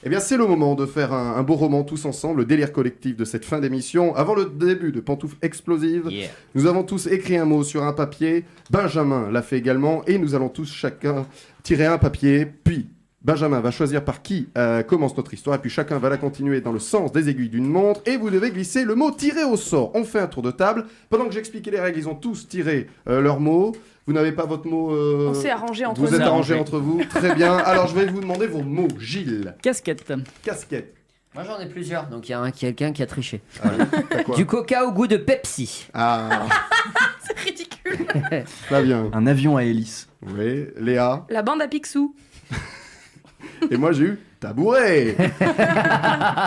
Eh bien, c'est le moment de faire un beau roman tous ensemble, le délire collectif de cette fin d'émission. Avant le début de Pantoufles Explosives, nous avons tous écrit un mot sur un papier. Benjamin l'a fait également. Et nous allons tous chacun tirer un papier. Puis, Benjamin va choisir par qui commence notre histoire. Et puis, chacun va la continuer dans le sens des aiguilles d'une montre. Et vous devez glisser le mot tiré au sort. On fait un tour de table. Pendant que j'expliquais les règles, ils ont tous tiré leur mot. Vous n'avez pas votre mot On s'est arrangé entre nous. Vous êtes arrangé entre vous. Très bien. Alors, je vais vous demander vos mots. Gilles. Casquette. Casquette. Moi j'en ai plusieurs, donc il y a quelqu'un qui a triché. T'as quoi ? Du coca au goût de Pepsi. Ah, C'est ridicule. Flavien. Un avion à hélice. Oui. Léa. La bande à Picsou. Et moi, j'ai eu tabouret.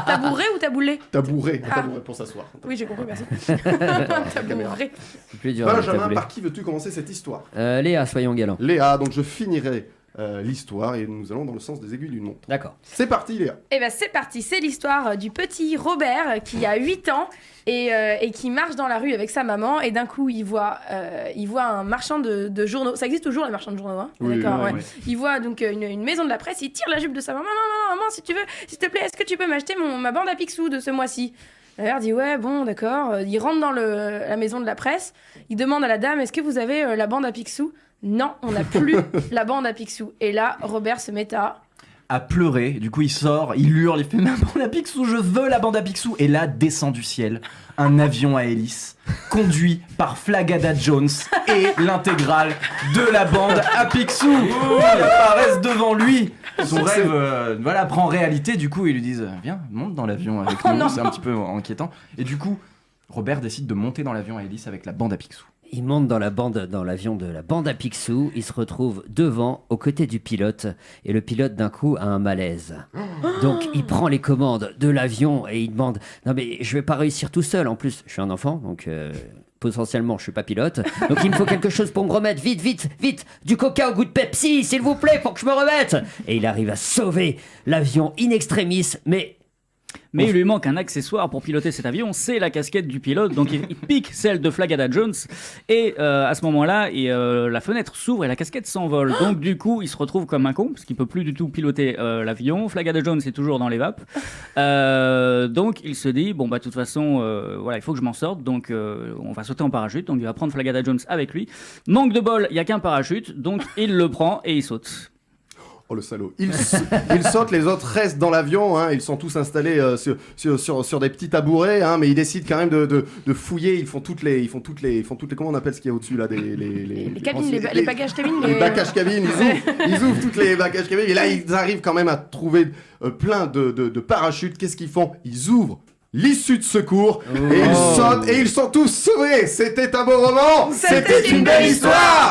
Tabouré ou taboulé? Tabouret. Tabouret pour s'asseoir. Oui, j'ai compris, merci. caméra. Tabouré. C'est plus dur. Benjamin, par qui veux-tu commencer cette histoire ? Léa, soyons galants. Léa, donc je finirai l'histoire et nous allons dans le sens des aiguilles d'une montre. D'accord. C'est parti, Léa. Eh ben c'est parti, c'est l'histoire du petit Robert qui a 8 ans et qui marche dans la rue avec sa maman et d'un coup il voit un marchand de journaux. Ça existe toujours les marchands de journaux, hein ? Oui, D'accord, oui, ouais. oui. Il voit donc une maison de la presse, il tire la jupe de sa maman. Maman, si tu veux, s'il te plaît, est-ce que tu peux m'acheter ma bande à Picsou de ce mois-ci ? La mère dit ouais, bon, d'accord. Il rentre dans la maison de la presse, il demande à la dame, est-ce que vous avez la bande à Picsou ? Non, on n'a plus la bande à Picsou. Et là, Robert se met à pleurer. Du coup, il sort, il hurle, il fait ma bande à Picsou, je veux la bande à Picsou. Et là, descend du ciel un avion à hélice conduit par Flagada Jones et l'intégrale de la bande à Picsou qui apparaissent devant lui. Son rêve prend réalité. Du coup, ils lui disent viens, monte dans l'avion avec nous. non. C'est un petit peu inquiétant. Et du coup, Robert décide de monter dans l'avion à hélice avec la bande à Picsou. Il monte dans l'avion de la bande à Picsou, il se retrouve devant, aux côtés du pilote, et le pilote d'un coup a un malaise. Donc il prend les commandes de l'avion et il demande « Non mais je vais pas réussir tout seul, en plus je suis un enfant, donc potentiellement je suis pas pilote, donc il me faut quelque chose pour me remettre, vite, du coca au goût de Pepsi, s'il vous plaît, pour que je me remette !» Et il arrive à sauver l'avion in extremis, mais il lui manque un accessoire pour piloter cet avion, c'est la casquette du pilote. Donc il pique celle de Flagada Jones et à ce moment-là, la fenêtre s'ouvre et la casquette s'envole. Donc du coup, il se retrouve comme un con parce qu'il peut plus du tout piloter l'avion. Flagada Jones est toujours dans les vapes. Donc il se dit bon bah de toute façon, il faut que je m'en sorte. Donc on va sauter en parachute. Donc il va prendre Flagada Jones avec lui. Manque de bol, il y a qu'un parachute. Donc il le prend et il saute. Oh le salaud. Il saute, les autres restent dans l'avion, hein, ils sont tous installés sur des petits tabourets, hein, mais ils décident quand même de fouiller, ils font toutes les comment on appelle ce qu'il y a au-dessus là, les cabines, les bagages cabines. Les bagages cabines, ils ouvrent toutes les bagages cabines, et là ils arrivent quand même à trouver plein de parachutes. Qu'est-ce qu'ils font ? Ils ouvrent l'issue de secours et ils sautent et ils sont tous sauvés. C'était un beau roman. C'était une belle histoire.